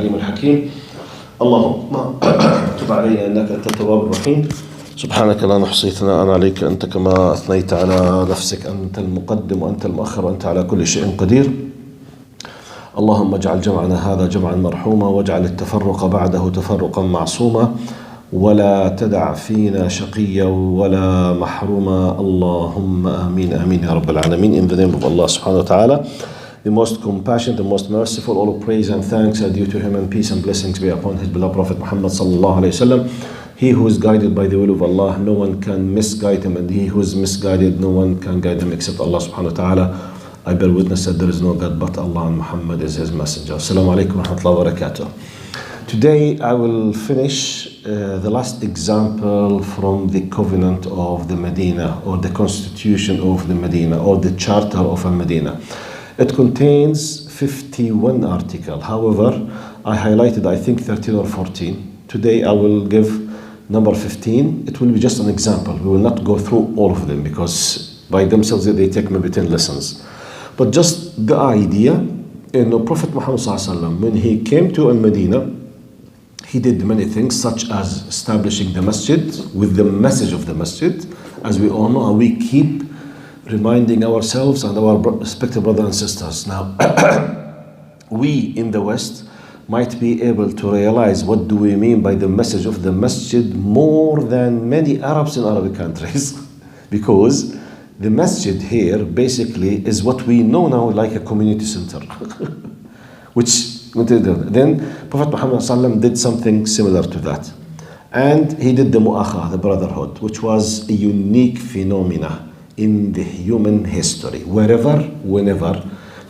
العليم الحكيم. اللهم تب علينا إنك أنت التواب الرحيم. سبحانك لا نحصي ثناء عليك أنت كما أثنيت على نفسك. أنت المقدم وأنت المؤخر وأنت على كل شيء قدير. اللهم اجعل جمعنا هذا جمعا مرحوما واجعل التفرق بعده تفرقا معصوما ولا تدع فينا شقيا ولا محروما. اللهم آمين آمين يا رب العالمين. In the name of Allah subhanahu wa ta'ala, the most compassionate, the most merciful, all praise and thanks are due to him, and peace and blessings be upon his beloved Prophet Muhammad sallallahu alayhi wasallam. He who is guided by the will of Allah, no one can misguide him, and he who is misguided, no one can guide him except Allah subhanahu wa ta'ala. I bear witness that there is no God but Allah, and Muhammad is his messenger. Assalamu alaikum wa rahmatullahi wa barakatuh. Today I will finish the last example from the covenant of the Medina, or the constitution of the Medina, or the charter of Medina. It contains 51 articles. However, I highlighted I think 13 or 14. Today I will give number 15. It will be just an example. We will not go through all of them because by themselves they take maybe 10 lessons. But just the idea, Prophet Muhammad sallallahu alaihi wasallam, when he came to Medina, he did many things such as establishing the masjid with the message of the masjid. As we all know, and we keep reminding ourselves and our respected brothers and sisters. Now, we in the West might be able to realize what do we mean by the message of the masjid more than many Arabs in Arabic countries. Because the masjid here basically is what we know now like a community center. Then Prophet Muhammad ﷺ did something similar to that. And he did the mu'akha, the brotherhood, which was a unique phenomena in the human history. Wherever, whenever,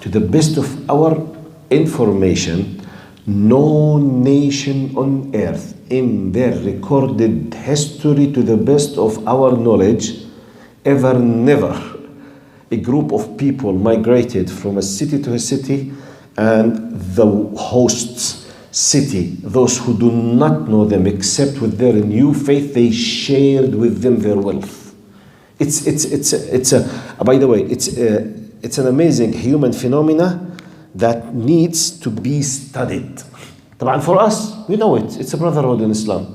to the best of our information, no nation on earth in their recorded history, to the best of our knowledge, ever, never, a group of people migrated from a city to a city, and the host city, those who do not know them except with their new faith, they shared with them their wealth. It's by the way, it's an amazing human phenomena that needs to be studied. طبعا for us, we know it. It's a brotherhood in Islam.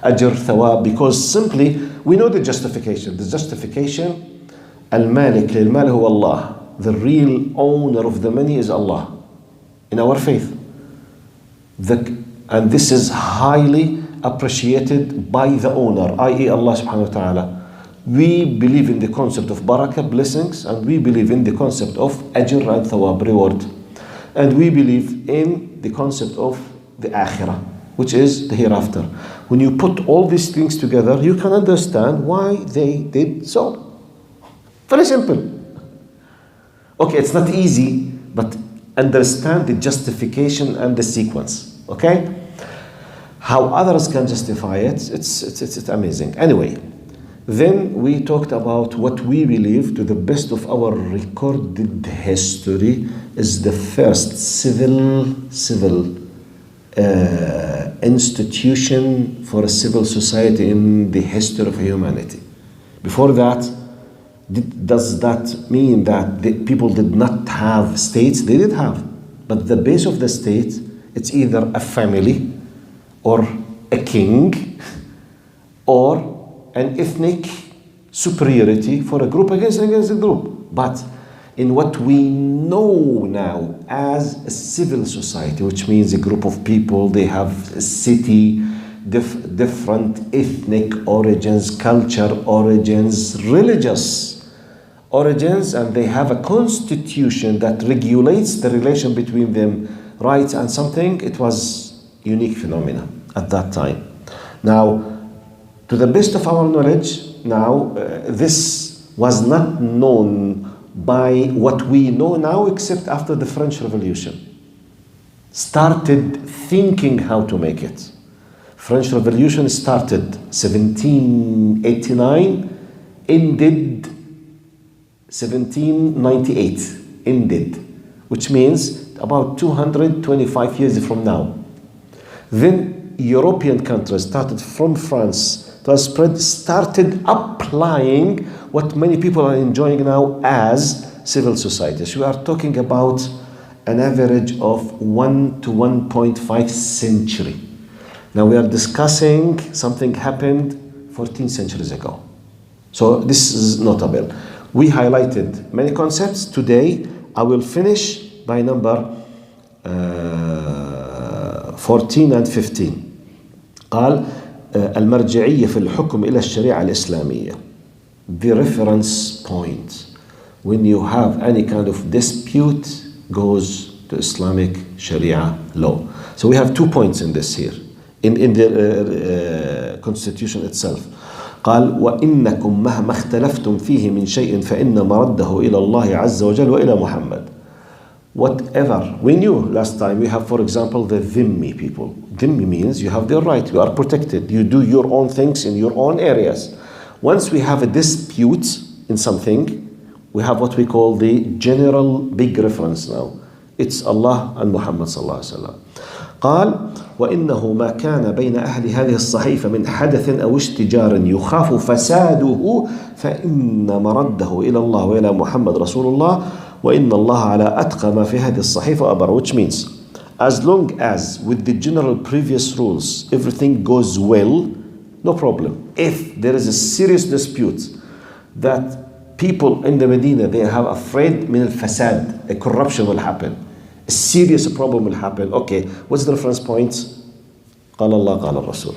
Ajr, thawab, because simply we know the justification. The justification, al-malik lil-mal huwa Allah. The real owner of the money is Allah in our faith. And this is highly appreciated by the owner, i.e. Allah subhanahu wa ta'ala. We believe in the concept of barakah, blessings, and we believe in the concept of ajr and thawab, reward. And we believe in the concept of the akhirah, which is the hereafter. When you put all these things together, you can understand why they did so. Very simple. Okay, it's not easy, but understand the justification and the sequence. Okay? How others can justify it, it's amazing. Anyway, then we talked about what we believe, to the best of our recorded history, is the first civil institution for a civil society in the history of humanity. Before that, does that mean that the people did not have states? They did have. But the base of the state, it's either a family or a king or an ethnic superiority for a group against a group. But in what we know now as a civil society, which means a group of people, they have a city, different ethnic origins, culture origins, religious origins, and they have a constitution that regulates the relation between them, rights and something. It was unique phenomena at that time. Now, to the best of our knowledge, now this was not known by what we know now, except after the French Revolution started thinking how to make it. French Revolution started 1789, ended 1798, ended, which means about 225 years from now. Then European countries started from France to spread, started applying what many people are enjoying now as civil societies. We are talking about an average of 1 to 1.5 century. Now we are discussing something happened 14 centuries ago. So this is notable. We highlighted many concepts. Today I will finish by number 14 and 15. قال المرجعية في الحكم إلى الشريعة الإسلامية. The reference point when you have any kind of dispute goes to Islamic Sharia law. So we have 2 points in this here in the constitution itself. قال وإنكم مهما اختلفتم فيه من شيء فإن مرده إلى الله عز وجل وإلى محمد. Whatever we knew last time, we have, for example, the dhimmi people. Dhimmi means you have their right, you are protected, you do your own things in your own areas. Once we have a dispute in something, we have what we call the general big reference now. It's Allah and Muhammad sallallahu alaihi wasallam. قال وإنه ما كان بين أهل هذه الصحيفة من حدث أو اشتجار يخاف فساده فإن مرده إلى الله وإلى محمد رسول الله وإن الله على أتقى ما في هذه الصحيفة أبر. Which means as long as with the general previous rules everything goes well, no problem. If there is a serious dispute that people in the Medina, they are afraid من الفساد, a corruption will happen, a serious problem will happen. Okay, what's the reference point? قال الله قال الرسول.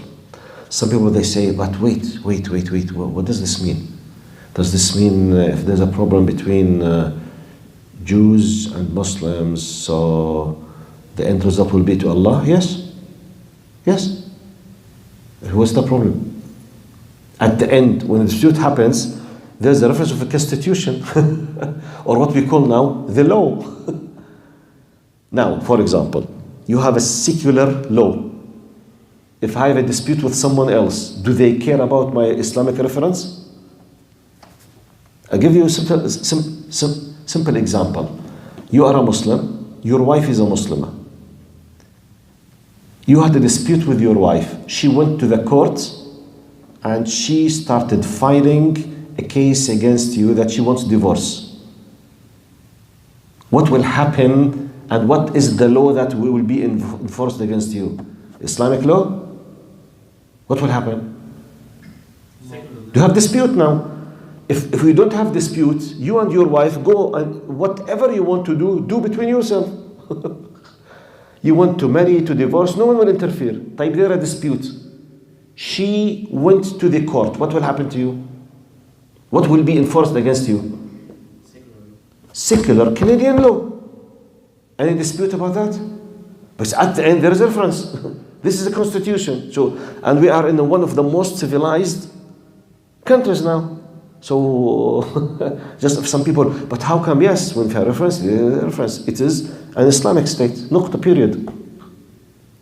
Some people they say, but wait, what does this mean? Does this mean if there's a problem between Jews and Muslims, so the end result will be to Allah? Yes. What's the problem? At the end, when the dispute happens, there's a reference of a constitution, or what we call now the law. Now, for example, you have a secular law. If I have a dispute with someone else, do they care about my Islamic reference? I'll give you a simple example. You are a Muslim, your wife is a Muslimah. You had a dispute with your wife. She went to the court and she started filing a case against you that she wants divorce. What will happen and what is the law that will be enforced against you? Islamic law? What will happen? You have dispute now. If we don't have dispute, you and your wife go and whatever you want to do between yourself. You want to marry, to divorce, no one will interfere. Type there a dispute. She went to the court. What will happen to you? What will be enforced against you? Secular Canadian law. Any dispute about that? But at the end there is a reference. This is a constitution. So, and we are in one of the most civilized countries now. So, just some people, but how come? Yes, when we have reference, it is an Islamic state. Nukta, period.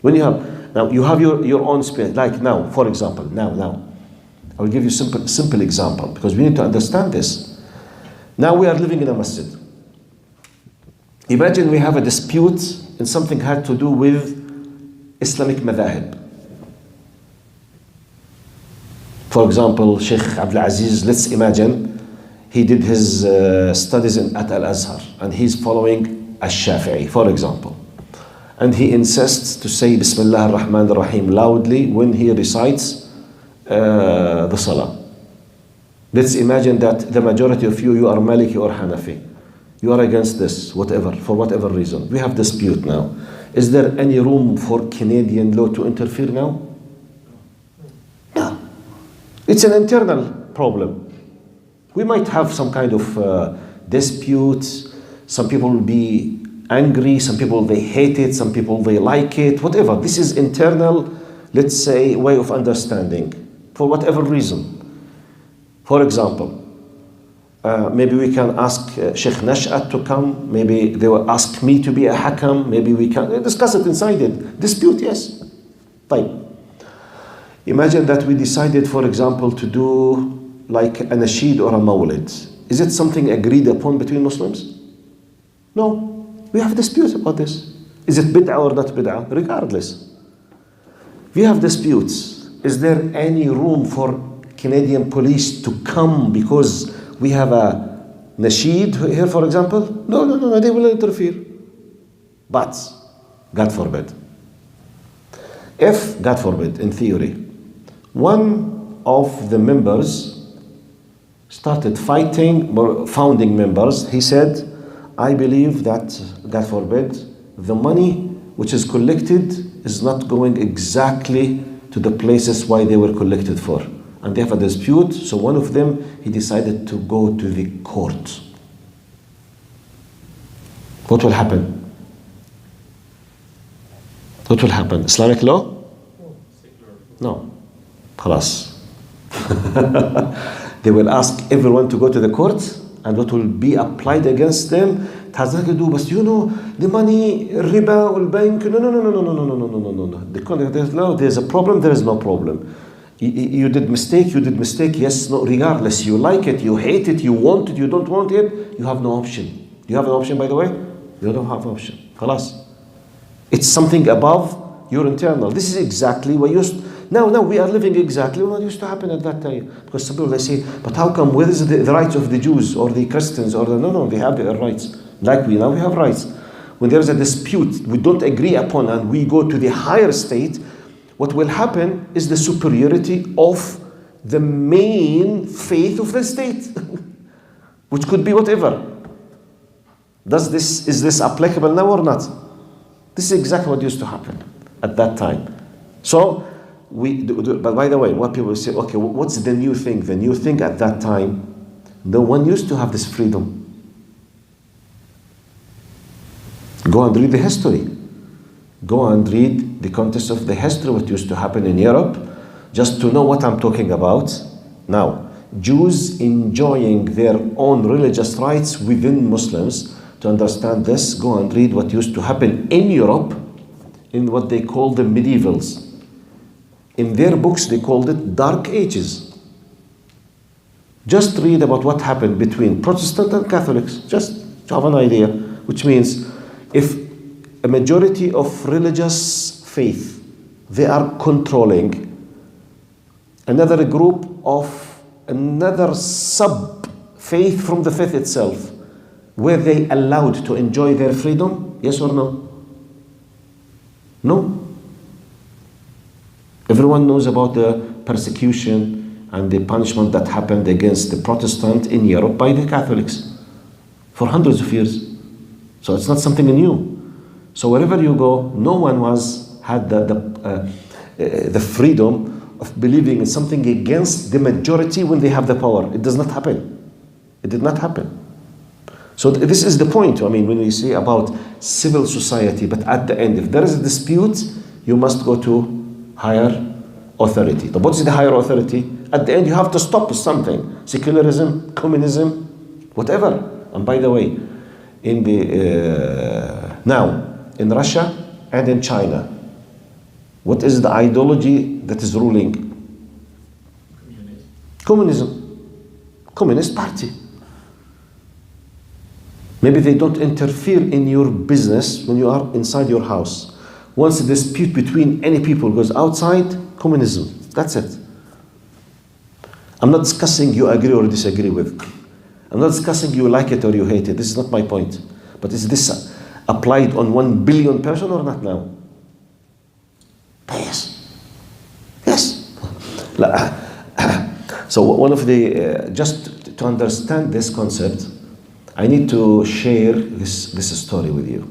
When you have your own space. Like now, for example, now, I will give you simple example because we need to understand this. Now we are living in a masjid. Imagine we have a dispute and something had to do with Islamic madhahib. For example, Sheikh Abdul Aziz, let's imagine he did his studies at Al-Azhar and he's following Al-Shafi'i, for example. And he insists to say Bismillah ar-Rahman ar-Rahim loudly when he recites the Salah. Let's imagine that the majority of you are Maliki or Hanafi. You are against this, for whatever reason. We have dispute now. Is there any room for Canadian law to interfere now? No. It's an internal problem. We might have some kind of dispute. Some people will be angry. Some people, they hate it. Some people, they like it. Whatever. This is internal, let's say, way of understanding. For whatever reason. For example, maybe we can ask Sheikh Nash'at to come. Maybe they will ask me to be a hakam. Maybe we can discuss it inside it. Dispute, yes. Fine. Imagine that we decided, for example, to do like a nasheed or a mawlid. Is it something agreed upon between Muslims? No. We have disputes about this. Is it bid'ah or not bid'ah? Regardless. We have disputes. Is there any room for Canadian police to come because we have a nasheed here, for example? No, they will interfere. But, God forbid, if, God forbid, in theory, one of the members started fighting, founding members, he said, I believe that, God forbid, the money which is collected is not going exactly to the places why they were collected for. And they have a dispute, so one of them, he decided to go to the court. What will happen? What will happen? Islamic law? No. Khalas. They will ask everyone to go to the court, and what will be applied against them? It has nothing to do, but you know, the money, riba, or bank. No. There's a problem, there is no problem. You did mistake, yes, no, regardless, you like it, you hate it, you want it, you don't want it, you have no option. Do you have an option, by the way? You don't have an option. Khalas. It's something above your internal. This is exactly what now we are living exactly what used to happen at that time. Because some people, they say, but how come, where is the rights of the Jews or the Christians or no, they have their rights. Like we have rights. When there is a dispute we don't agree upon and we go to the higher state, what will happen is the superiority of the main faith of the state, which could be whatever. Is this applicable now or not? This is exactly what used to happen at that time. So, but by the way, what people say, okay, what's the new thing? The new thing at that time, no one used to have this freedom. Go and read the history. Go and read the context of the history, what used to happen in Europe, just to know what I'm talking about. Now, Jews enjoying their own religious rights within Muslims. To understand this, go and read what used to happen in Europe in what they call the medievals. In their books, they called it Dark Ages. Just read about what happened between Protestant and Catholics, just to have an idea, which means if a majority of religious faith, they are controlling another group of another sub-faith from the faith itself, were they allowed to enjoy their freedom? Yes or no? No. Everyone knows about the persecution and the punishment that happened against the Protestant in Europe by the Catholics for hundreds of years. So it's not something new. So wherever you go, no one had the freedom of believing in something against the majority when they have the power. It does not happen. It did not happen. So this is the point. I mean, when we say about civil society, but at the end, if there is a dispute, you must go to higher authority. But what is the higher authority? At the end, you have to stop something. Secularism, communism, whatever. And by the way, now in Russia and in China, what is the ideology that is ruling? Communism. Communist party. Maybe they don't interfere in your business when you are inside your house. Once a dispute between any people goes outside, communism. That's it. I'm not discussing you agree or disagree with. I'm not discussing you like it or you hate it. This is not my point. But is this applied on 1 billion person or not now? Yes. Yes. So one of the, just to understand this concept, I need to share this story with you.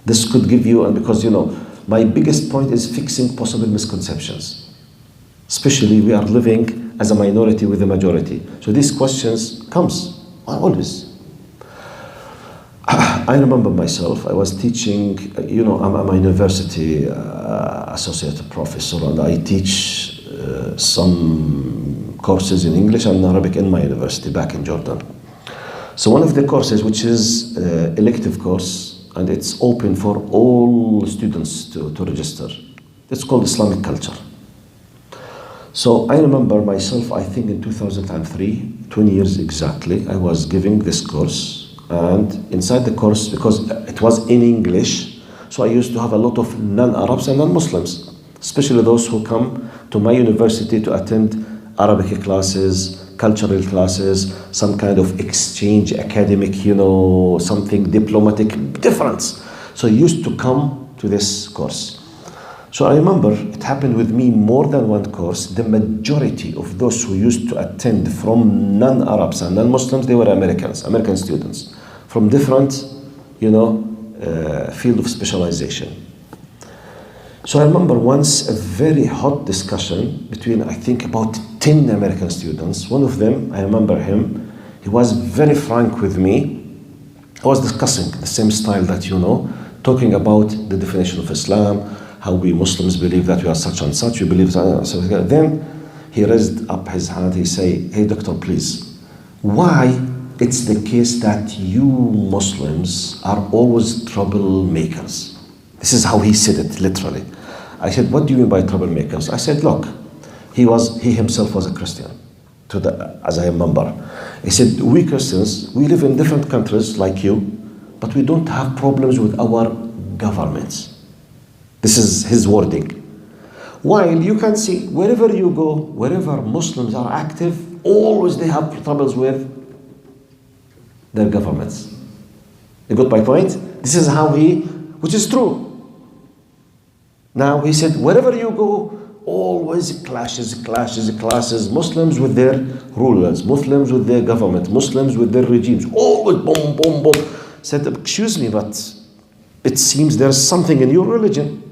This could give you, and because my biggest point is fixing possible misconceptions. Especially we are living as a minority with a majority. So these questions comes always. I remember myself, I was teaching, I'm a university associate professor, and I teach some courses in English and Arabic in my university back in Jordan. So one of the courses, which is elective course, and it's open for all students to register. It's called Islamic culture. So I remember myself, I think in 2003, 20 years exactly, I was giving this course. And inside the course, because it was in English, so I used to have a lot of non-Arabs and non-Muslims, especially those who come to my university to attend Arabic classes, cultural classes, some kind of exchange, academic, something diplomatic difference. So he used to come to this course. So I remember it happened with me more than one course. The majority of those who used to attend from non-Arabs and non-Muslims, they were Americans, American students from different, field of specialization. So I remember once a very hot discussion between, I think, about 10 American students. One of them, I remember him, he was very frank with me. I was discussing the same style that you know, talking about the definition of Islam, how we Muslims believe that we are such and such, we believe so. Then he raised up his hand, he said, hey doctor, please, why it's the case that you Muslims are always troublemakers? This is how he said it, literally. I said, what do you mean by troublemakers? I said, look, he himself was a Christian, as I remember. He said, we Christians, we live in different countries like you, but we don't have problems with our governments. This is his wording. While you can see, wherever you go, wherever Muslims are active, always they have troubles with their governments. You got my point? This is how which is true. Now he said, wherever you go, always clashes, Muslims with their rulers, Muslims with their government, Muslims with their regimes, always boom, boom, boom. Said, excuse me, but it seems there's something in your religion.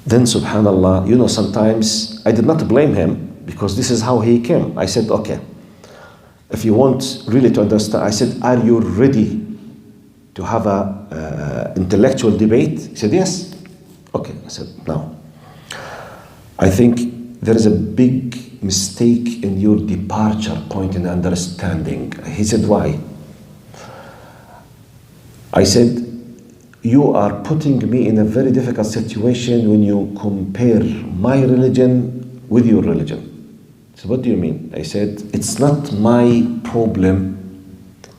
Then subhanallah, sometimes I did not blame him because this is how he came. I said, okay, if you want really to understand, I said, are you ready to have a intellectual debate? He said, yes. Okay, I said, now, I think there is a big mistake in your departure point in understanding. He said, why? I said, you are putting me in a very difficult situation when you compare my religion with your religion. So what do you mean? I said, it's not my problem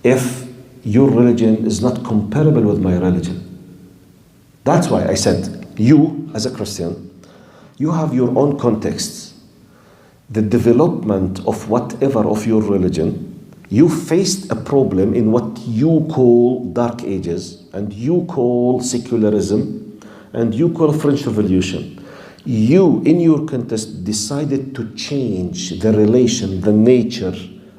if your religion is not comparable with my religion. That's why I said, you as a Christian, you have your own context. The development of whatever of your religion, you faced a problem in what you call dark ages, and you call secularism, and you call French Revolution. You, in your context, decided to change the relation, the nature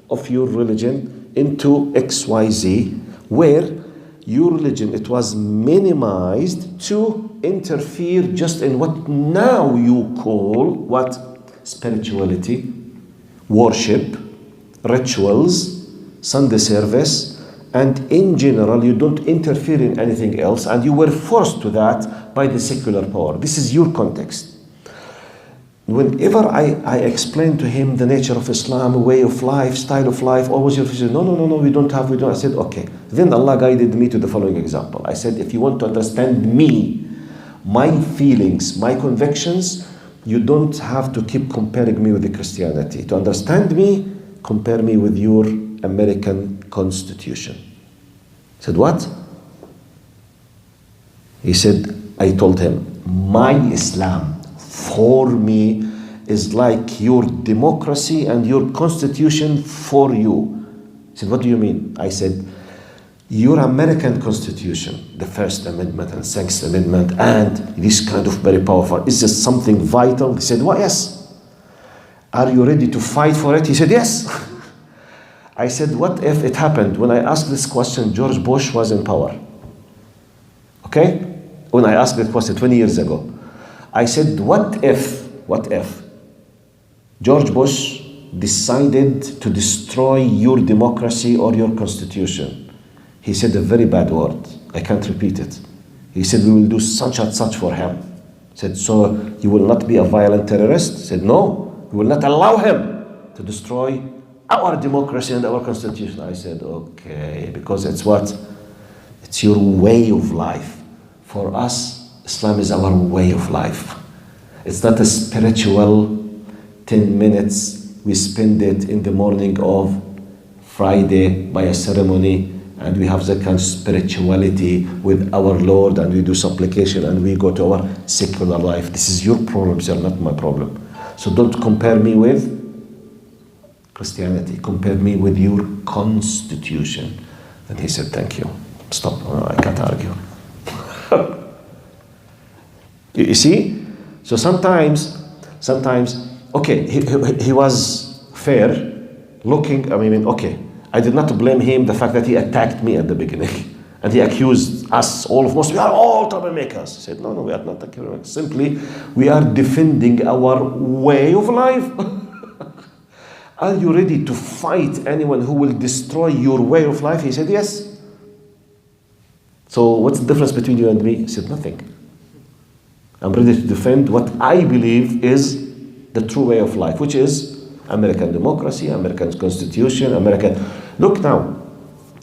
of your religion into XYZ, where your religion, it was minimized to interfere just in what now you call what? Spirituality, worship, rituals, Sunday service, and in general you don't interfere in anything else, and you were forced to that by the secular power. This is your context. Whenever I explained to him the nature of Islam, way of life, style of life, always he said, no, we don't. I said, okay. Then Allah guided me to the following example. I said, if you want to understand me, my feelings, my convictions, you don't have to keep comparing me with the Christianity. To understand me, compare me with your American Constitution. I said, what? He said, I told him, my Islam for me is like your democracy and your constitution for you. He said, what do you mean? I said, your American Constitution, the First Amendment and Sixth Amendment, and this kind of very powerful, is this something vital? He said, well, yes. Are you ready to fight for it? He said, yes. I said, what if it happened? When I asked this question, George Bush was in power. Okay? When I asked that question 20 years ago, I said, what if George Bush decided to destroy your democracy or your constitution? He said a very bad word. I can't repeat it. He said, we will do such and such for him. I said, so you will not be a violent terrorist? He said, no, we will not allow him to destroy our democracy and our constitution. I said, okay, because it's what? It's your way of life. For us, Islam is our way of life. It's not a spiritual 10 minutes we spend it in the morning of Friday by a ceremony, and we have that kind of spirituality with our Lord, and we do supplication and we go to our secular life. This is your problem, sir, not my problem. So don't compare me with Christianity. Compare me with your constitution. And he said, thank you. Stop. I can't argue. You see? So sometimes, okay, he was fair, looking, okay, I did not blame him the fact that he attacked me at the beginning. And he accused us, all of us, we are all troublemakers. He said, no, we are not troublemakers. Simply, we are defending our way of life. Are you ready to fight anyone who will destroy your way of life? He said, yes. So what's the difference between you and me? He said, nothing. I'm ready to defend what I believe is the true way of life, which is American democracy, American constitution, American... Look now,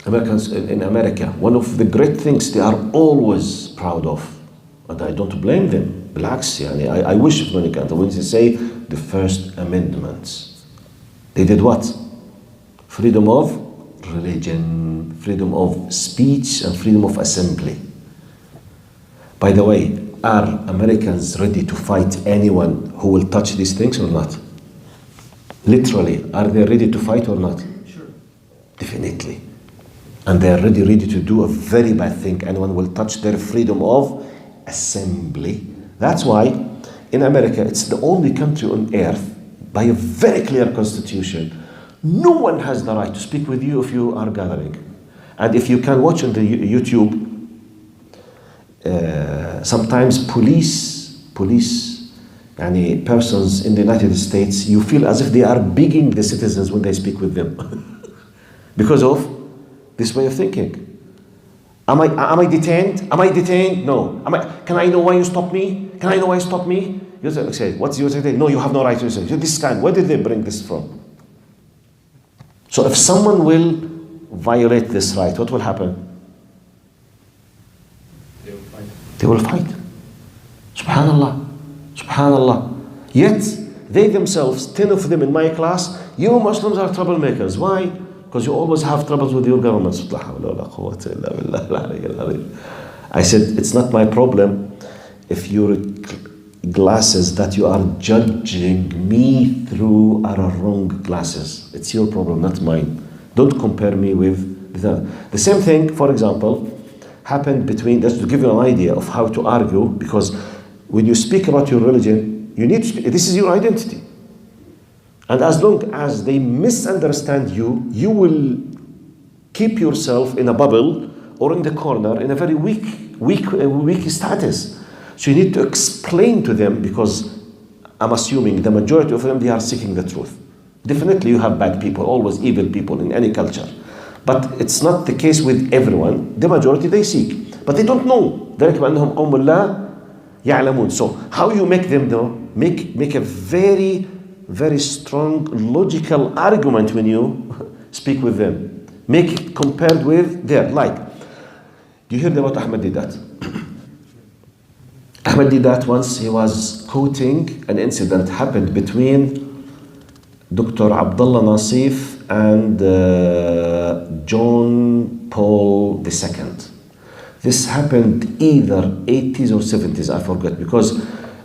Americans in America, one of the great things they are always proud of, and I don't blame them. Blacks, I wish when they say the First Amendment, they did what? Freedom of religion, freedom of speech, and freedom of assembly. By the way, are Americans ready to fight anyone who will touch these things or not? Literally, are they ready to fight or not? Sure. Definitely. And they are ready to do a very bad thing. Anyone will touch their freedom of assembly. That's why in America, it's the only country on earth by a very clear constitution. No one has the right to speak with you if you are gathering. And if you can watch on the YouTube, sometimes police, persons in the United States, you feel as if they are begging the citizens when they speak with them. Because of this way of thinking. Am I detained? Am I detained? No. Can I know why you stopped me? Can I know why you stopped me? You say, what's your thing? No, you have no right to say. This kind, where did they bring this from? So if someone will violate this right, what will happen? They will fight. Subhanallah. Yet, they themselves, 10 of them in my class, you Muslims are troublemakers. Why? Because you always have troubles with your government. I said, it's not my problem if your glasses that you are judging me through are wrong glasses. It's your problem, not mine. Don't compare me with the same thing, for example, happened between, just to give you an idea of how to argue, because when you speak about your religion, you need to, this is your identity. And as long as they misunderstand you, you will keep yourself in a bubble or in the corner in a very weak status. So you need to explain to them, because I'm assuming the majority of them, they are seeking the truth. Definitely you have bad people, always evil people in any culture. But it's not the case with everyone. The majority, they seek. But they don't know. So how you make them know? Make a very, very strong logical argument when you speak with them. Make it compared with their, like, do you hear about Ahmed Didat? Ahmed Didat, once he was quoting an incident happened between Dr. Abdullah Nasif and John Paul II. This happened either 80s or 70s, I forget, because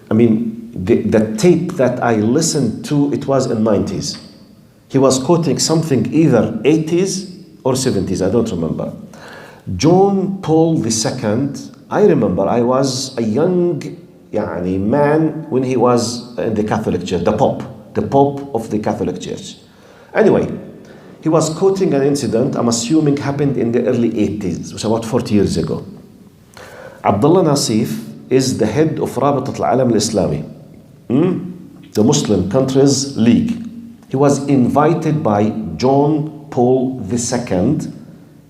the tape that I listened to, it was in 90s. He was quoting something either 80s or 70s, I don't remember. John Paul II, I remember I was a young man when he was in the Catholic Church, the Pope of the Catholic Church. Anyway, he was quoting an incident, I'm assuming happened in the early 80s, it was about 40 years ago. Abdullah Nasif is the head of Rabitat al-Alam al-Islami, the Muslim Countries League. He was invited by John Paul II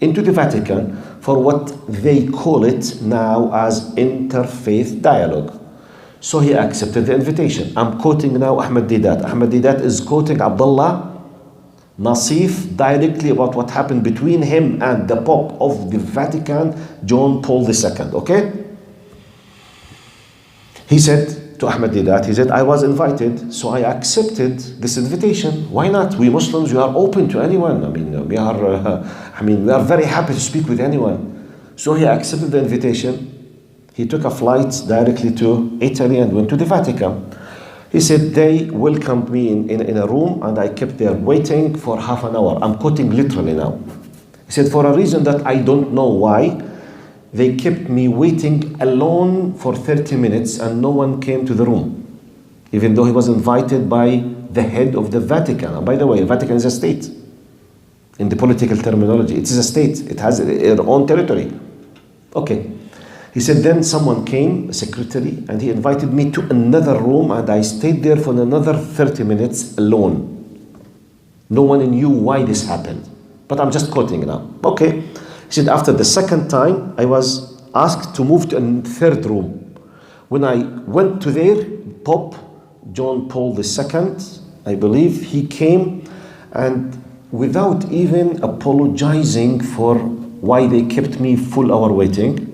into the Vatican for what they call it now as interfaith dialogue. So he accepted the invitation. I'm quoting now Ahmed Didat. Ahmed Didat is quoting Abdullah Nasif directly about what happened between him and the Pope of the Vatican, John Paul II, okay? He said to Ahmed Didat, he said, I was invited, so I accepted this invitation. Why not? We Muslims, we are open to anyone. We are very happy to speak with anyone. So he accepted the invitation. He took a flight directly to Italy and went to the Vatican. He said, they welcomed me in a room and I kept there waiting for half an hour. I'm quoting literally now. He said, for a reason that I don't know why, they kept me waiting alone for 30 minutes and no one came to the room, even though he was invited by the head of the Vatican. And by the way, the Vatican is a state. In the political terminology, it is a state. It has its own territory. Okay. He said, then someone came, a secretary, and he invited me to another room, and I stayed there for another 30 minutes alone. No one knew why this happened. But I'm just quoting now. Okay. He said, after the second time, I was asked to move to a third room. When I went to there, Pope John Paul II, I believe, he came, and without even apologizing for why they kept me full hour waiting,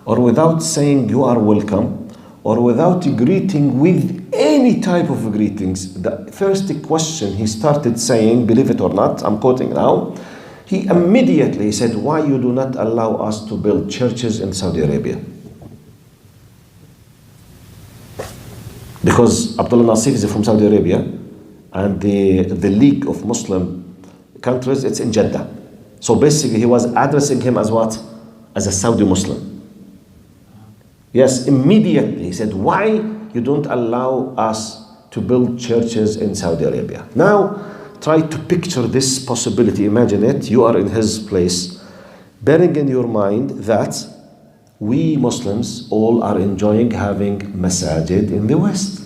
or without saying you are welcome, or without greeting with any type of greetings, the first question he started saying, believe it or not, I'm quoting now, he immediately said, why you do not allow us to build churches in Saudi Arabia? Because Abdullah Nasif is from Saudi Arabia, and the League of Muslim countries, it's in Jeddah. So basically he was addressing him as what? As a Saudi Muslim. Yes, immediately he said, why you don't allow us to build churches in Saudi Arabia? Now, try to picture this possibility. Imagine it, you are in his place, bearing in your mind that we Muslims all are enjoying having masajid in the West.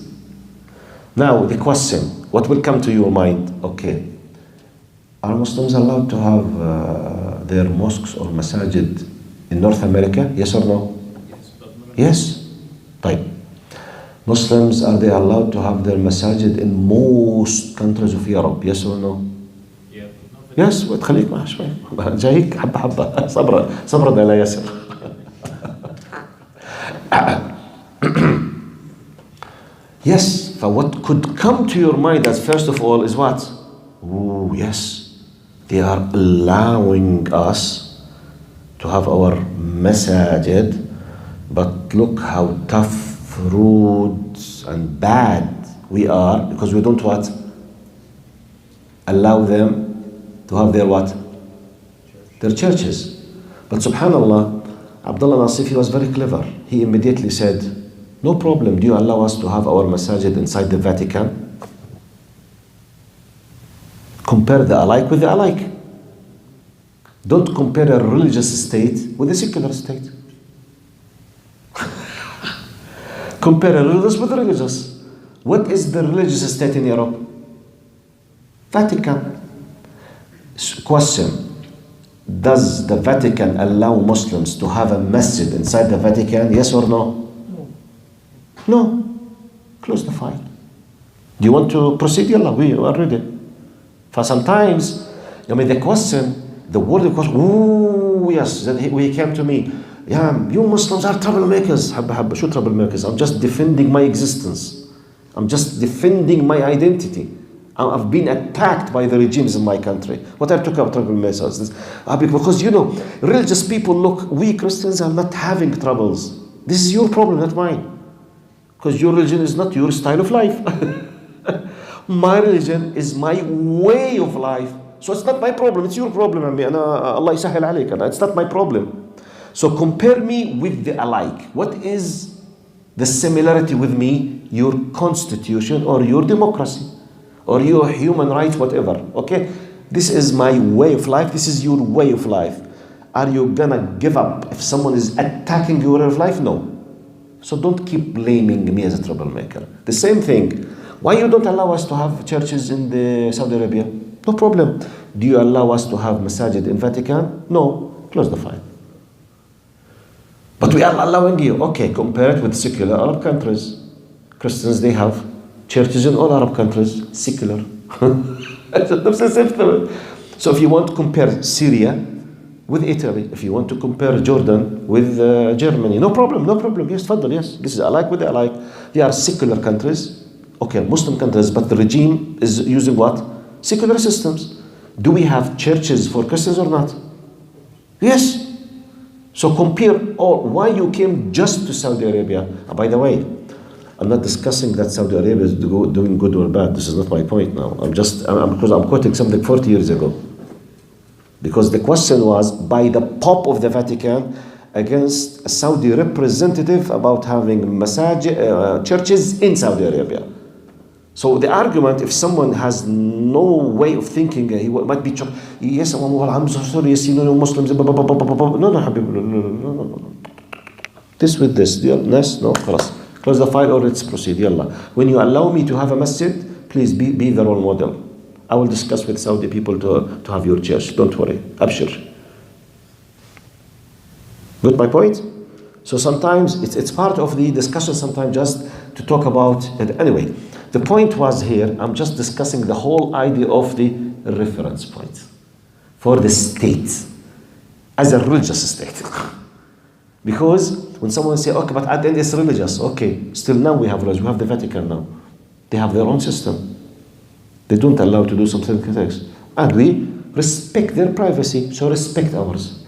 Now, the question, what will come to your mind? Okay, are Muslims allowed to have their mosques or masajid in North America? Yes or no? Yes. Right. Muslims, are they allowed to have their masajid in most countries of Europe? Yes or no? Yeah. Yes. وتخليك معه شوي. جايك حبة حبة. صبرا لا يسر. Yes. So what could come to your mind as first of all is what? Oh yes, they are allowing us to have our masajid. But look how tough, rude, and bad we are because we don't what? Allow them to have their what? Their churches. But subhanallah, Abdullah Nasif, he was very clever. He immediately said, no problem, do you allow us to have our masajid inside the Vatican? Compare the alike with the alike. Don't compare a religious state with a secular state. Compare a religious with religious. What is the religious state in Europe? Vatican. Question. Does the Vatican allow Muslims to have a masjid inside the Vatican? Yes or no? No. Close the file. Do you want to proceed? Yalla, we are ready. For sometimes, the question, the word of question, ooh, yes, we came to me. Yeah, you Muslims are troublemakers. حبة شو troublemakers? I'm just defending my existence. I'm just defending my identity. I've been attacked by the regimes in my country. What are you talking about troublemakers? Because religious people look, we Christians are not having troubles. This is your problem, not mine. Because your religion is not your style of life. My religion is my way of life. So it's not my problem, it's your problem. Allah يسهل عليك. It's not my problem. So compare me with the alike. What is the similarity with me? Your constitution or your democracy or your human rights, whatever. Okay? This is my way of life. This is your way of life. Are you gonna give up if someone is attacking your way of life? No. So don't keep blaming me as a troublemaker. The same thing. Why you don't allow us to have churches in the Saudi Arabia? No problem. Do you allow us to have masajid in Vatican? No. Close the file. But we are allowing you. Okay, compare it with secular Arab countries. Christians, they have churches in all Arab countries, secular. So if you want to compare Syria with Italy, if you want to compare Jordan with Germany, no problem. Yes, تفضل, yes. This is alike with the alike. They are secular countries, okay, Muslim countries, but the regime is using what? Secular systems. Do we have churches for Christians or not? Yes. So compare all. Why you came just to Saudi Arabia? By the way, I'm not discussing that Saudi Arabia is doing good or bad. This is not my point now. Because I'm quoting something 40 years ago. Because the question was by the Pope of the Vatican against a Saudi representative about having churches in Saudi Arabia. So the argument, if someone has no way of thinking, he might be yes, I'm sorry, yes, Muslims, no, Habib, no. This with this, yes, no, خلاص. Close the file or let's proceed, yalla. When you allow me to have a masjid, please be the role model. I will discuss with Saudi people to have your church. Don't worry, abshir. Got my point? So sometimes it's part of the discussion, sometimes just to talk about it. Anyway, the point was here, I'm just discussing the whole idea of the reference point for the state as a religious state. Because when someone say, okay, but at the end it's religious, okay, still now we have religion, we have the Vatican now. They have their own system. They don't allow to do something else. And we respect their privacy, so respect ours.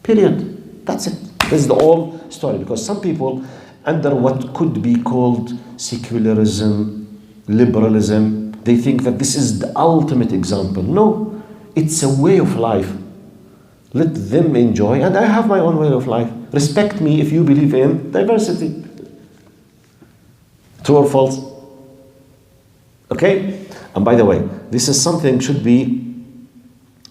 Period. That's it. This is the whole story. Because some people, under what could be called secularism, liberalism, they think that this is the ultimate example. No, it's a way of life. Let them enjoy, and I have my own way of life. Respect me if you believe in diversity. True or false? Okay? And by the way, this is something should be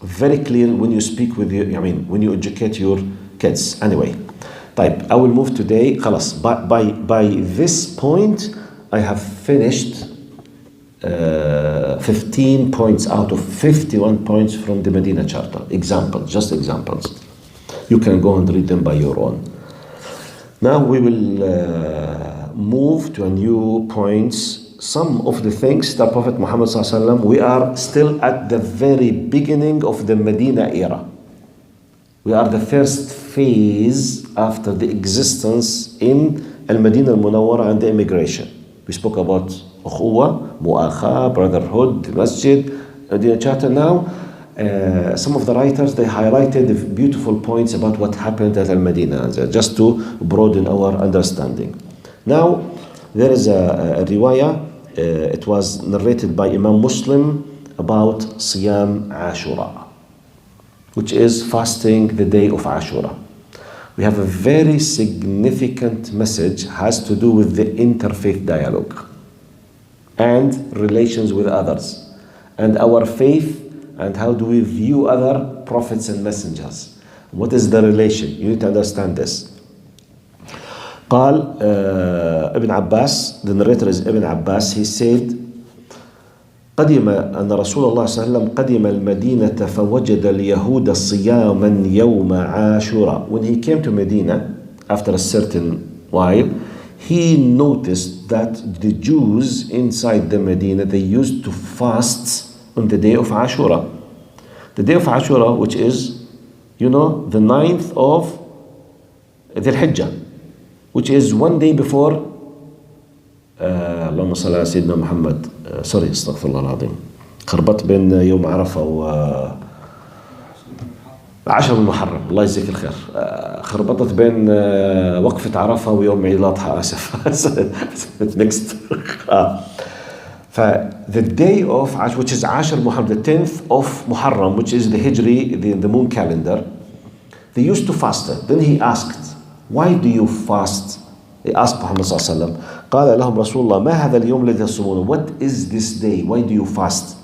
very clear when you speak with when you educate your kids. Anyway, type. I will move today. خلاص. By this point, I have finished 15 points out of 51 points from the Madinah Charter. Examples, just examples. You can go and read them by your own. Now we will move to a new points. Some of the things that Prophet Muhammad ﷺ, we are still at the very beginning of the Medina era. We are the first phase after the existence in Al-Madinah Al-Munawwara and the immigration. We spoke about Ukhuwa, Mu'akha, Brotherhood, Masjid, Medina Charter. Now, some of the writers, they highlighted the beautiful points about what happened at Al-Madinah, just to broaden our understanding. Now, there is a riwayah, it was narrated by Imam Muslim about Siyam Ashura, which is fasting the day of Ashura. We have a very significant message, has to do with the interfaith dialogue and relations with others, and our faith, and how do we view other prophets and messengers. What is the relation? You need to understand this. قال Ibn Abbas, the narrator is Ibn Abbas, he said أن رسول الله صلى الله عليه وسلم قدم المدينة فوجد اليهود صياما يوم عاشوراء. When he came to Medina, after a certain while, he noticed that the Jews inside the Medina, they used to fast on the day of Ashura. The day of Ashura, which is, the 9th of Dhul Hijjah, which is one day before اللهم صل على سيدنا محمد سوري استغفر الله العظيم خربط بين يوم عرفة و 10 من محرم الله يجزيك الخير خربطت بين وقفة عرفة ويوم عيد الأضحى آسف next the day of which is 10 Muharram, the 10th of Muharram, which is the Hijri, the moon calendar, they used to fast it. Then he asked, why do you fast? He asked Muhammad صلى الله عليه وسلم قال لهم رسول الله ما هذا اليوم الذي تصومون? What is this day? Why do you fast?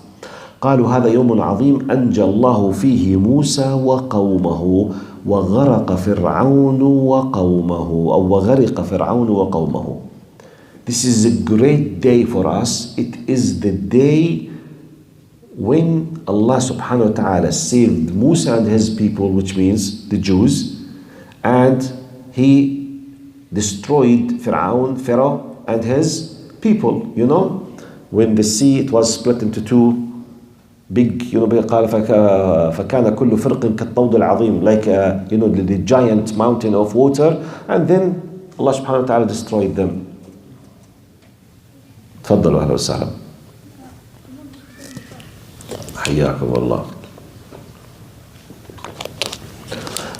قالوا هذا يوم عظيم أنجى الله فيه موسى وقومه وغرق فرعون وقومه أو وغرق فرعون وقومه. This is a great day for us. It is the day when Allah subhanahu wa ta'ala saved Musa and his people, which means the Jews, and he destroyed Pharaoh and his people. When the sea, it was split into two big, قال فكان كل فرق كالطود العظيم, like the giant mountain of water, and then Allah subhanahu wa ta'ala destroyed them. تفضلوا أهلا وسهلا حياكم الله.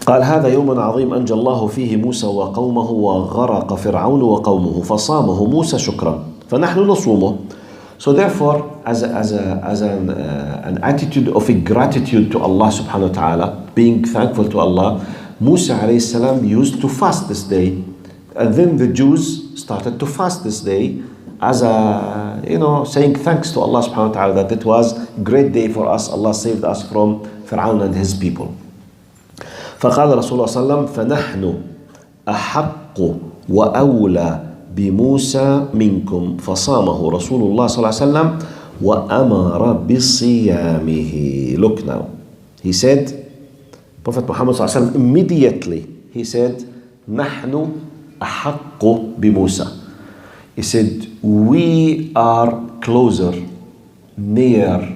قال هذا يوم عظيم أنجى الله فيه موسى وقومه وغرق فرعون وقومه فصامه موسى شكرا فنحن نصومه. So therefore, as an attitude of gratitude to Allah subhanahu wa ta'ala, being thankful to Allah, Musa alayhi salam used to fast this day. And then the Jews started to fast this day as a, saying thanks to Allah subhanahu wa ta'ala that it was a great day for us. Allah saved us from Fir'aun and his people. فقال رسول الله صلى الله عليه وسلم فنحن أحق وأولى بموسى منكم فصامه رسول الله صلى الله عليه وسلم وأمر بصيامه. Look now, he said, Prophet Muhammad صلى الله عليه وسلم immediately he said نحن أحق بموسى. He said we are closer, near,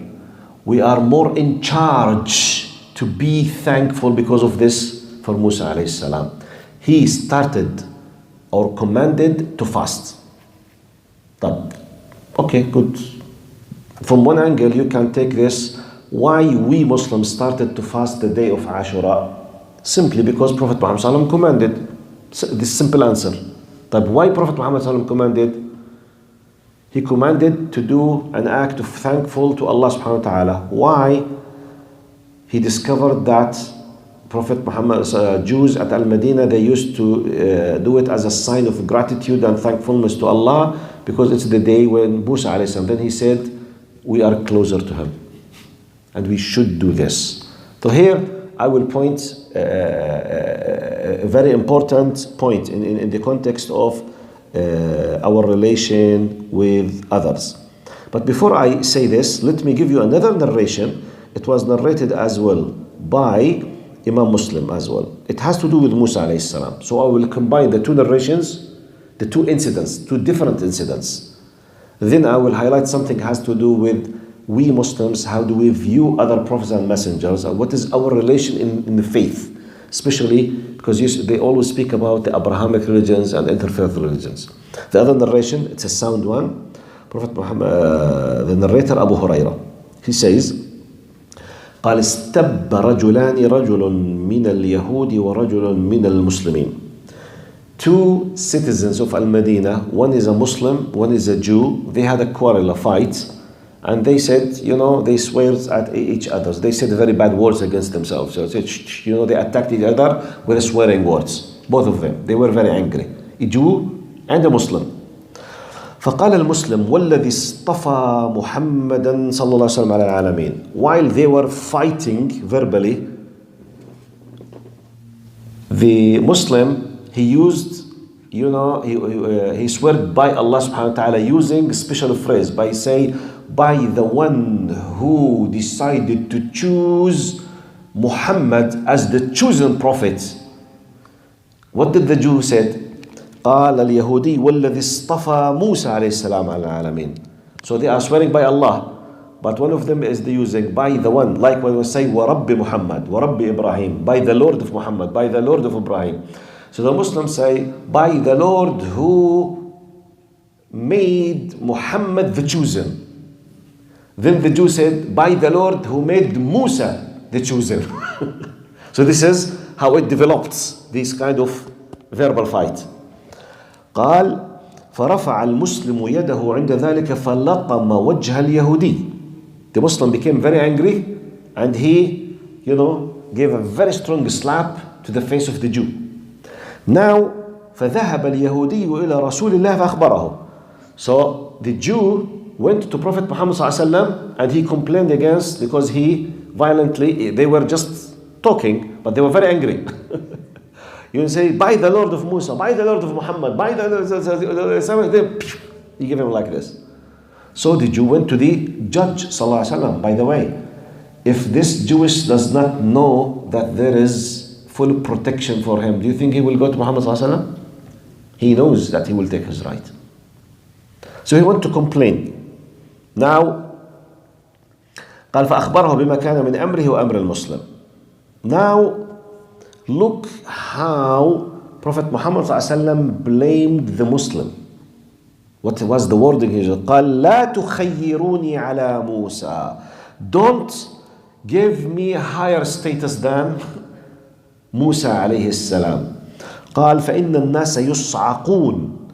we are more in charge to be thankful because of this for Musa alayhi salam. He started or commanded to fast. But, okay, good. From one angle, you can take this. Why we Muslims started to fast the day of Ashura? Simply because Prophet Muhammad ﷺ commanded. This simple answer. But why Prophet Muhammad ﷺ commanded? He commanded to do an act of thankful to Allah subhanahu wa ta'ala. Why? He discovered that Prophet Muhammad, Jews at Madinah, they used to do it as a sign of gratitude and thankfulness to Allah because it's the day when Musa alayhi salam, then he said, we are closer to him and we should do this. So here I will point a very important point in the context of our relation with others. But before I say this, let me give you another narration. It was narrated as well by Imam Muslim as well. It has to do with Musa alayhi salam. So I will combine the two narrations, the two incidents, two different incidents. Then I will highlight something has to do with we Muslims, how do we view other prophets and messengers, and what is our relation in the faith, especially because they always speak about the Abrahamic religions and interfaith religions. The other narration, it's a sound one. Prophet Muhammad, the narrator Abu Hurairah, he says, قال استب رجلان رجل من اليهود ورجل من المسلمين. Two citizens of Al-Madinah, one is a Muslim, one is a Jew, they had a quarrel, a fight, and they said, they swear at each other. They said very bad words against themselves. So they attacked each other with swearing words. Both of them. They were very angry. A Jew and a Muslim. فقال المسلم والذي اصطفى محمدا صلى الله عليه وسلم على العالمين. While they were fighting verbally, the Muslim, he used, he swore by Allah subhanahu wa ta'ala using a special phrase by saying, by the one who decided to choose Muhammad as the chosen prophet. What did the Jew said? قال اليهودي والذي اصطفى موسى عليه السلام على العالمين. So they are swearing by Allah, but one of them is the using by the one, like when we say وَرَبِّ Muhammad, وَرَبِّ Ibrahim, by the Lord of Muhammad, by the Lord of Ibrahim. So the Muslims say by the Lord who made Muhammad the chosen. Then the Jew said by the Lord who made Musa the chosen. So this is how it developed, this kind of verbal fight. قال فرفع المسلم يده عند ذلك فلطم وجه اليهودي. The Muslim became very angry and he, gave a very strong slap to the face of the Jew. Now فذهب اليهودي إلى رسول الله فأخبره. So the Jew went to Prophet Muhammad صلى الله عليه وسلم and he complained against, because they were just talking, but they were very angry. You say, by the Lord of Musa, by the Lord of Muhammad, by the Lord, you give him like this. So the Jew went to the judge, sallallahu alaihi wasallam. By the way, if this Jewish does not know that there is full protection for him, do you think he will go to Muhammad sallallahu alaihi wasallam? He knows that he will take his right. So he went to complain. Now, قال فأخبره بما كان من أمره وأمر المسلم. Now, look how Prophet Muhammad ﷺ blamed the Muslim. What was the wording here? قال لا تخيروني على موسى. Don't give me a higher status than Musa عليه السلام. قال فإن الناس يصعقون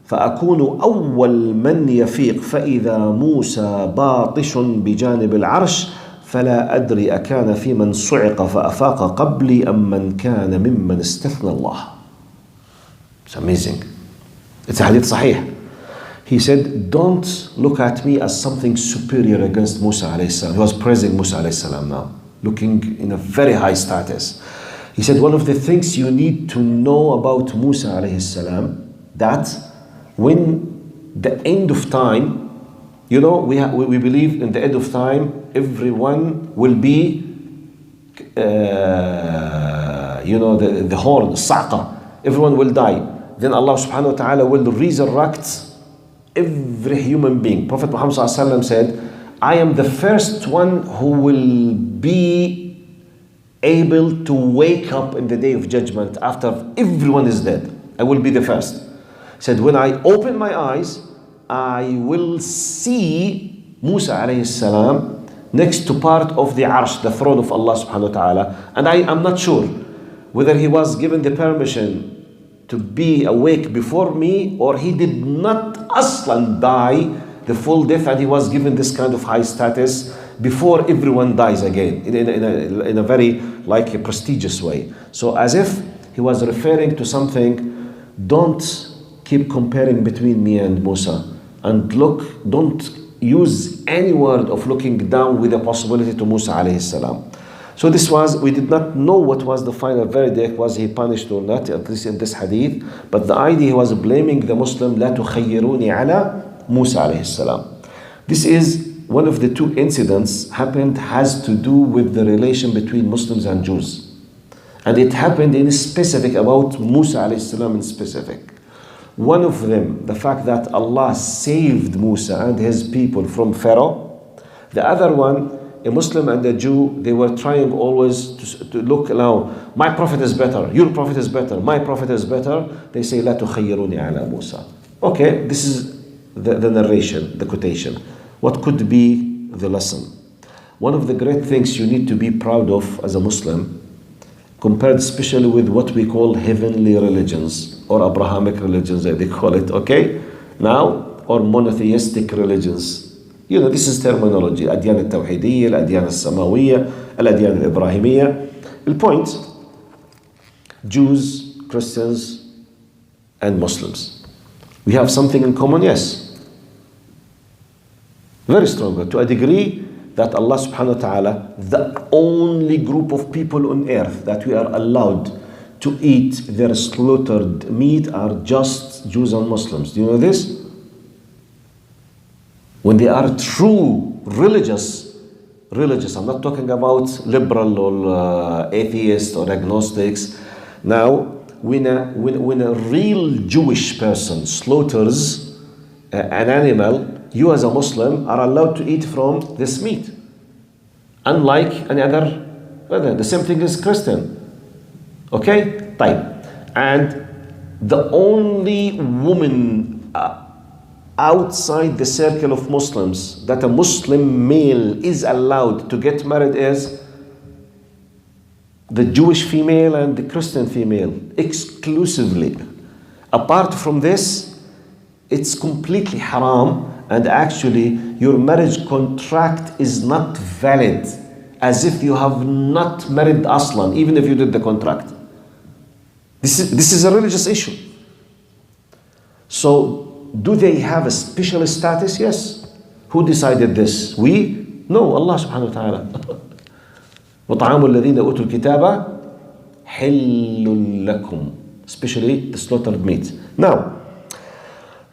فأكون أول من يفيق فإذا موسى باطش بجانب العرش فلا أدري أكان في من صعق فأفاق قبلي أم من كان ممن استثنى الله. It's amazing. It's a hadith sahih. He said, don't look at me as something superior against Musa alayhi salam. He was praising Musa alayhi salam now, looking in a very high status. He said, one of the things you need to know about Musa alayhi salam, that when the end of time, you know, we believe in the end of time, everyone will be, the horn, the saqa, everyone will die. Then Allah subhanahu wa ta'ala will resurrect every human being. Prophet Muhammad sallallahu alaihi wasallam said, I am the first one who will be able to wake up in the day of judgment after everyone is dead. I will be the first. He said, when I open my eyes, I will see Musa alayhi salam next to part of the arsh, the throne of Allah subhanahu wa ta'ala. And I am not sure whether he was given the permission to be awake before me, or he did not aslan die the full death and he was given this kind of high status before everyone dies again in a very like a prestigious way. So as if he was referring to something. Don't keep comparing between me and Musa, and don't use any word of looking down with a possibility to Musa alayhi salam. So we did not know what was the final verdict, was he punished or not, at least in this hadith. But the idea, he was blaming the Muslim, لا تخيروني على Musa alayhi salam. This is one of the two incidents has to do with the relation between Muslims and Jews. And it happened in specific about Musa alayhi salam in specific. One of them, the fact that Allah saved Musa and his people from Pharaoh. The other one, a Muslim and a Jew, they were trying always to look now, my prophet is better, your prophet is better, my prophet is better. They say, لا تخيروني على Musa. Okay, this is the narration, the quotation. What could be the lesson? One of the great things you need to be proud of as a Muslim, compared especially with what we call heavenly religions or Abrahamic religions, as they call it, okay? Now, or monotheistic religions. You know, this is terminology. الأديان التوحيدية, الأديان السماوية, الأديان الإبراهيمية. The point, Jews, Christians, and Muslims. We have something in common, yes. Very strong, to a degree that Allah subhanahu wa ta'ala, the only group of people on earth that we are allowed to eat their slaughtered meat are just Jews and Muslims. Do you know this? When they are true religious, I'm not talking about liberal or atheist or agnostics. Now, when a real Jewish person slaughters an animal, you as a Muslim are allowed to eat from this meat. Unlike any other, the same thing is Christian. Okay? Type. And the only woman outside the circle of Muslims that a Muslim male is allowed to get married is the Jewish female and the Christian female, exclusively. Apart from this, it's completely haram, and actually your marriage contract is not valid, as if you have not married aslan, even if you did the contract. This is a religious issue. So, do they have a special status? Yes. Who decided this? We? No, Allah subhanahu wa ta'ala. وَطَعَامُ الَّذِينَ أُوتُوا الْكِتَابَ حِلٌّ لَكُمْ. Especially the slaughtered meat. Now,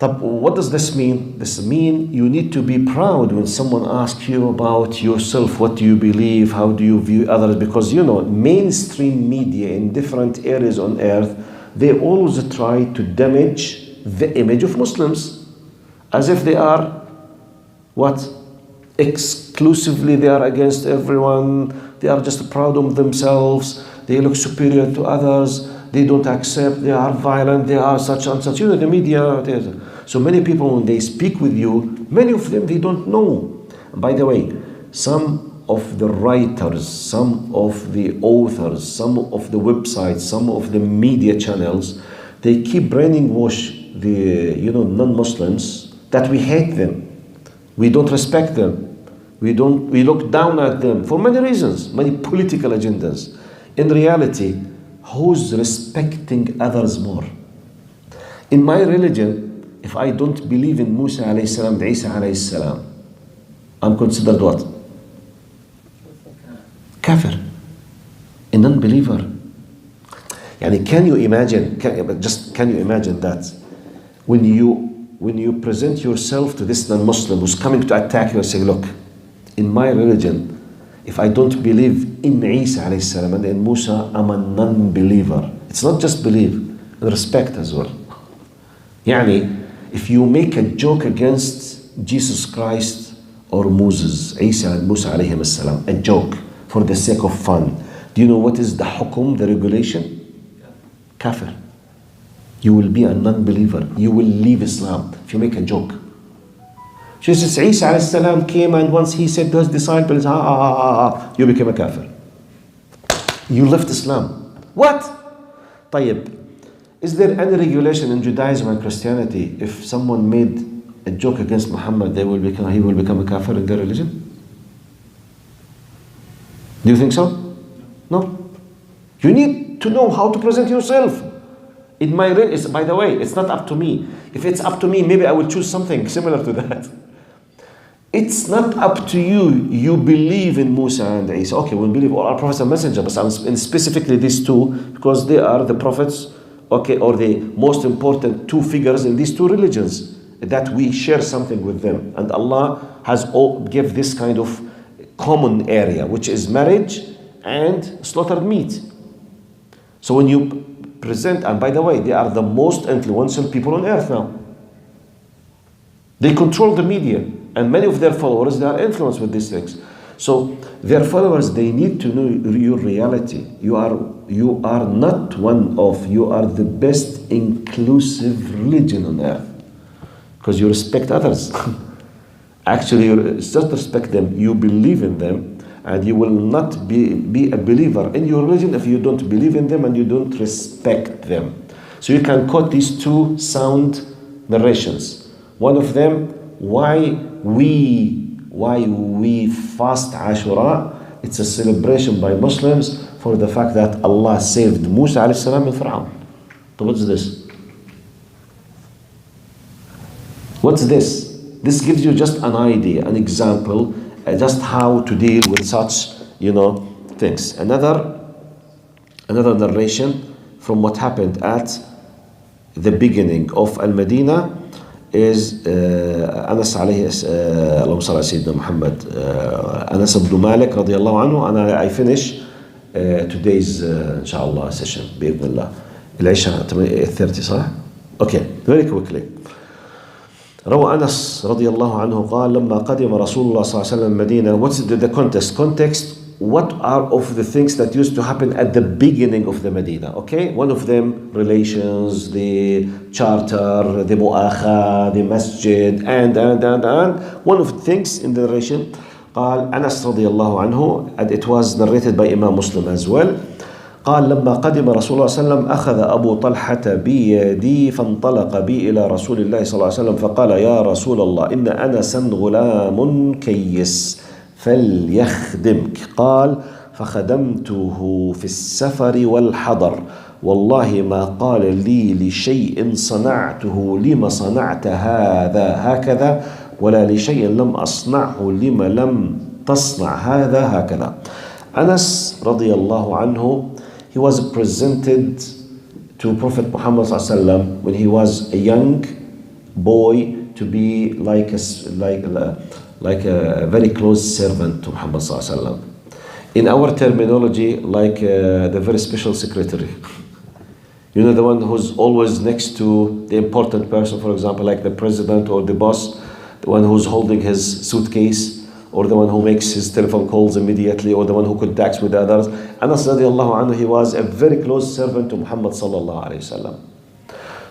what does this mean? This means you need to be proud when someone asks you about yourself, what do you believe, how do you view others, because you know, mainstream media in different areas on earth, they always try to damage the image of Muslims, as if they are, what? Exclusively they are against everyone, they are just proud of themselves, they look superior to others, they don't accept, they are violent, they are such and such. You know, the media. So many people, when they speak with you, many of them, they don't know. And by the way, some of the writers, some of the authors, some of the websites, some of the media channels, they keep brainwash the non-Muslims that we hate them, we don't respect them, we look down at them for many reasons, many political agendas. In reality, who's respecting others more? In my religion, if I don't believe in Musa alayhi salam, Isa alayhi salam, I'm considered what? Kafir, a non-believer. Yani can you imagine that when you present yourself to this non-Muslim who's coming to attack you and say, look, in my religion, if I don't believe in Isa alayhi salam and in Musa, I'm a non-believer. It's not just believe, and respect as well. Yani, if you make a joke against Jesus Christ or Moses, Isa and Musa alayhim salam, a joke for the sake of fun, do you know what is the hukum, the regulation? Kafir. You will be a non-believer. You will leave Islam if you make a joke. Jesus Isa alayhi salam came and once he said to his disciples, you became a kafir. You left Islam. What? طيب. Is there any regulation in Judaism and Christianity if someone made a joke against Muhammad, he will become a kafir in their religion? Do you think so? No. You need to know how to present yourself. By the way, it's not up to me. If it's up to me, maybe I will choose something similar to that. It's not up to you. You believe in Musa and Isa. Okay, we believe all our prophets and messengers, but specifically these two, because they are the prophets, okay, or the most important two figures in these two religions, that we share something with them. And Allah has give this kind of common area, which is marriage and slaughtered meat. So when you present, and by the way, they are the most influential people on earth now. They control the media, and many of their followers, they are influenced with these things. So their followers, they need to know your reality. You are not one of, you are the best inclusive religion on earth. Because you respect others. Actually, you just respect them, you believe in them, and you will not be a believer in your religion if you don't believe in them and you don't respect them. So you can quote these two sound narrations. One of them, why we fast Ashura. It's a celebration by Muslims for the fact that Allah saved Musa alayhi salam and Fir'aun. So what's this? What's this? This gives you just an idea, an example, just how to deal with such, things. Another narration from what happened at the beginning of Al-Madinah is Anas alayhi, Allahumma salli ala Sayyidina Muhammad, Anas ibn Malik radiyallahu anhu, and I finish today's inshallah session بإذن الله. العشاء 8:30 صح؟ Okay, very quickly. روى أنس رضي الله عنه قال لما قدم رسول الله صلى الله عليه وسلم المدينة. What's the context? What are of the things that used to happen at the beginning of the Medina? Okay, one of them relations, the charter, the mu'akha, the masjid, and one of the things in the narration قال أنس رضي الله عنه, and it was narrated by Imam Muslim as well. قال لما قدم رسول الله صلى الله عليه وسلم أخذ أبو طلحة بيدي فانطلق بي إلى رسول الله صلى الله عليه وسلم فقال يا رسول الله إن أنسا غلام كيس فليخدمك. قال فخدمته في السفر والحضر والله ما قال لي لشيء صنعته لما صنعت هذا هكذا ولا لشيء لم أصنعه لما لم تصنع هذا هكذا. Anas radiyallahu anhu, he was presented to Prophet Muhammad ﷺ when he was a young boy to be like a very close servant to Muhammad ﷺ. In our terminology, like the very special secretary. You know, the one who's always next to the important person, for example, like the president or the boss, the one who's holding his suitcase, or the one who makes his telephone calls immediately, or the one who contacts with others. Anas radiallahu anhu, he was a very close servant to Muhammad sallallahu alayhi wasallam.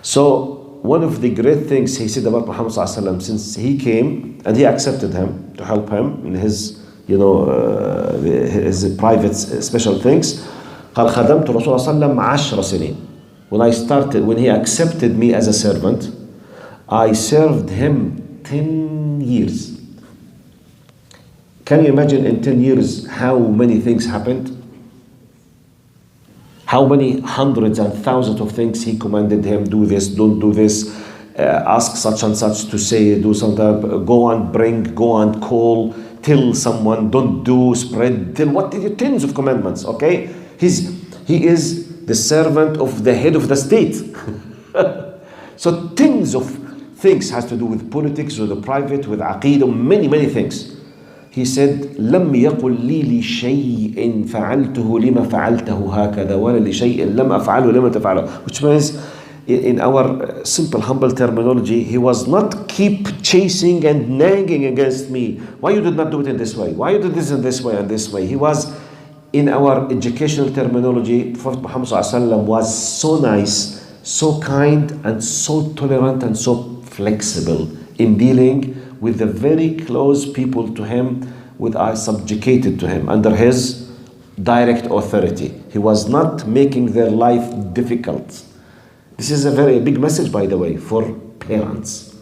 So one of the great things he said about Muhammad sallallahu alayhi wasallam, since he came and he accepted him to help him in his, his private special things. قال خدمت رسول الله صلى الله عليه وسلم 10 سنين. when he accepted me as a servant, I served him 10 years. Can you imagine in 10 years how many things happened? How many hundreds and thousands of things he commanded him, do this, don't do this, ask such and such to say, do something, go and bring, go and call, tell someone, don't do, spread, tell, what did you, tens of commandments, okay? He is the servant of the head of the state. So tens of things has to do with politics, with the private, with aqeedah, many things. He said, لم يقل لي لشيء فعلته لما فعلته هكذا ولا لشيء لم أفعله لما تفعله. Which means, in our simple, humble terminology, he was not keep chasing and nagging against me. Why you did not do it in this way? Why you did this in this way and this way? He was, in our educational terminology, Prophet Muhammad ﷺ was so nice, so kind, and so tolerant and so flexible in dealing with the very close people to him, with eyes subjugated to him, under his direct authority. He was not making their life difficult. This is a very big message, by the way, for parents,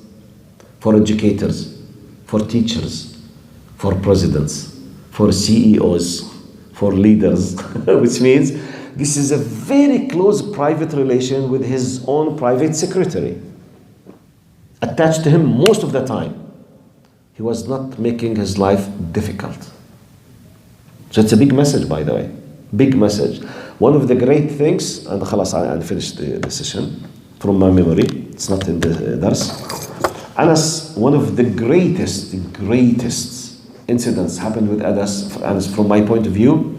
for educators, for teachers, for presidents, for CEOs, for leaders, which means this is a very close private relation with his own private secretary, attached to him most of the time. He was not making his life difficult. So it's a big message, by the way. Big message. One of the great things, and khalas, I finished the session from my memory. It's not in the dars. Anas, one of the greatest incidents happened with Anas from my point of view.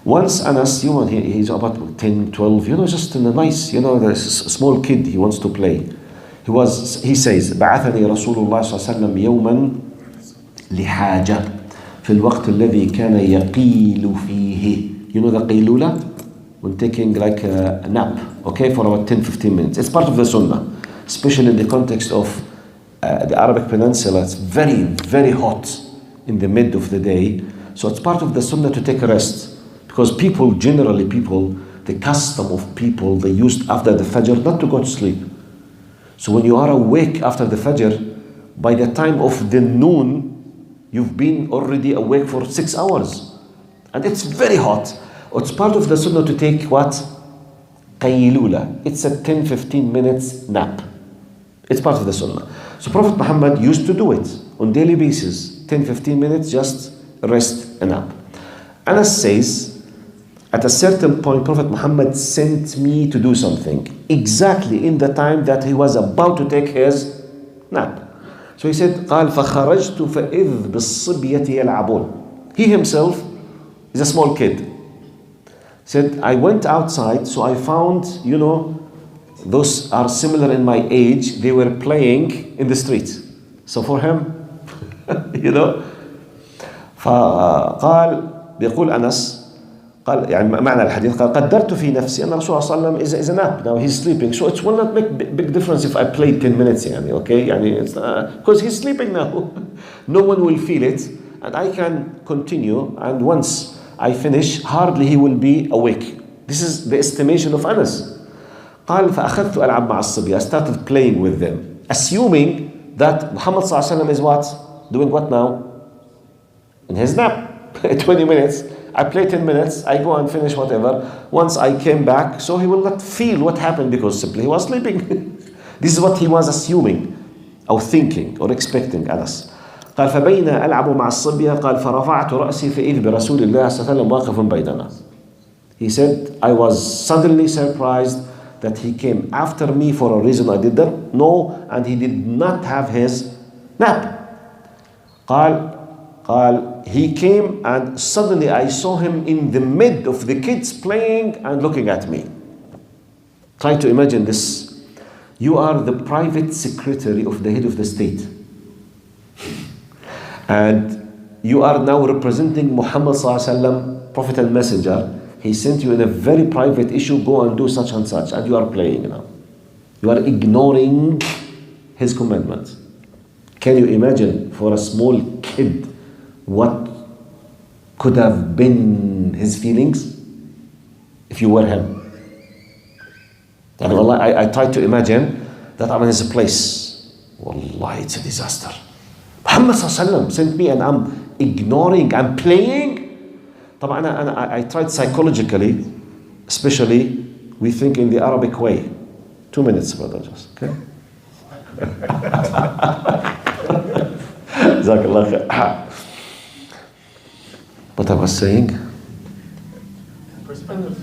Once Anas, he's about 10, 12, just a nice, the small kid, he wants to play. He says, بعثني رسول الله صلى الله عليه وسلم يوما لحاجة في الوقت الذي كان يقيل فيه. You know the قيلولة? When taking like a nap, okay, for about 10-15 minutes. It's part of the sunnah, especially in the context of the Arabic Peninsula. It's very, very hot in the mid of the day. So it's part of the sunnah to take a rest. Because generally, the custom of people, they used after the Fajr not to go to sleep. So when you are awake after the Fajr, by the time of the noon, you've been already awake for 6 hours. And it's very hot. It's part of the sunnah to take what? Qaylula. It's a 10-15 minutes nap. It's part of the sunnah. So Prophet Muhammad used to do it on daily basis. 10-15 minutes, just rest and nap. Anas says, at a certain point, Prophet Muhammad sent me to do something exactly in the time that he was about to take his nap. So he said, قال فخرجت فإذ بالصبية يلعبون. He himself is a small kid. He said, I went outside, so I found, those are similar in my age. They were playing in the street. So for him, فقال بيقول أنس قال يعني معنى الحديث قال قدرت في نفسي أن الرسول صلى الله عليه وسلم is a nap. Now he's sleeping, so it will not make big difference if I play 10 minutes okay, it's because he's sleeping now. No one will feel it, and I can continue, and once I finish, hardly he will be awake. This is the estimation of Anas. قال فأخذت ألعب مع الصبية. I started playing with them, assuming that Muhammad صلى الله عليه وسلم is what? Doing what now? In his nap. 20 minutes. I play 10 minutes, I go and finish whatever. Once I came back, so he will not feel what happened because simply he was sleeping. This is what he was assuming, or thinking, or expecting, Anas. قال فبين ألعب مع الصبية قال فرفعت رأسي فإذ برسول الله صلى الله عليه وسلم واقف بيننا. He said, I was suddenly surprised that he came after me for a reason I didn't know, and he did not have his nap. قال he came and suddenly I saw him in the mid of the kids playing and looking at me. Try to imagine this. You are the private secretary of the head of the state. And you are now representing Muhammad sallallahu alaihi wasallam, Prophet and Messenger. He sent you in a very private issue, go and do such and such, and you are playing now. You are ignoring his commandments. Can you imagine for a small kid what could have been his feelings if you were him? And wallahi, I try to imagine that I'm in his place. Wallahi, it's a disaster. Muhammad sallallahu sent me and I'm ignoring, I'm playing. I tried psychologically, especially we think in the Arabic way. 2 minutes, brother, just, okay? Jazakallah khair. What I was saying? Perspective.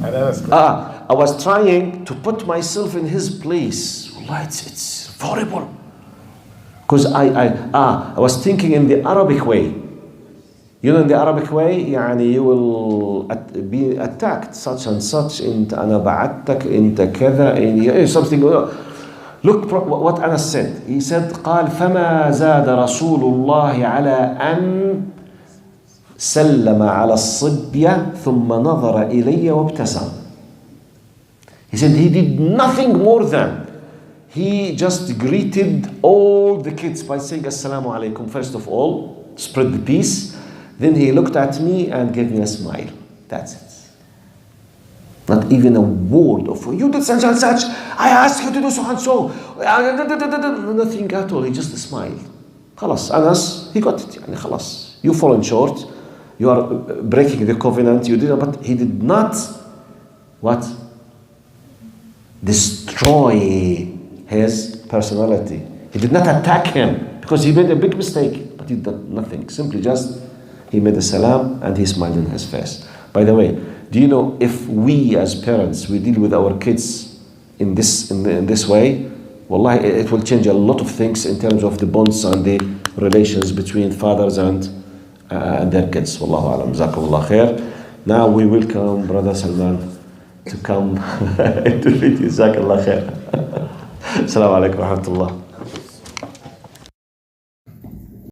I was trying to put myself in his place. Wallah, it's horrible. Because I was thinking in the Arabic way. You know, in the Arabic way, يعني you will be attacked, such and such. أنا بعتك, أنت كذا, something. Look what Anas said. He said, قال فما زاد رسول الله على أن سلم على الصبية ثم نظر إلي وابتسم. He said he did nothing more than he just greeted all the kids by saying Assalamu alaikum first of all, spread the peace. Then he looked at me and gave me a smile. That's it. Not even a word of, you did such and such, I asked you to do so and so. Nothing at all, he just smiled. خلاص, Anas, he got it. يعني خلاص, you fallen short, you are breaking the covenant, you did, but he did not, what? Destroy his personality. He did not attack him because he made a big mistake, but he did nothing. Simply just, he made a salam and he smiled in his face. By the way, do you know if we as parents, we deal with our kids in this way, wallahi, it will change a lot of things in terms of the bonds and the relations between fathers and their kids. Wallahu alam. Jazakumullah khair. Now we welcome Brother Salman to come to read you. Jazakallah khair. Assalamu alaikum wa rahmatullah.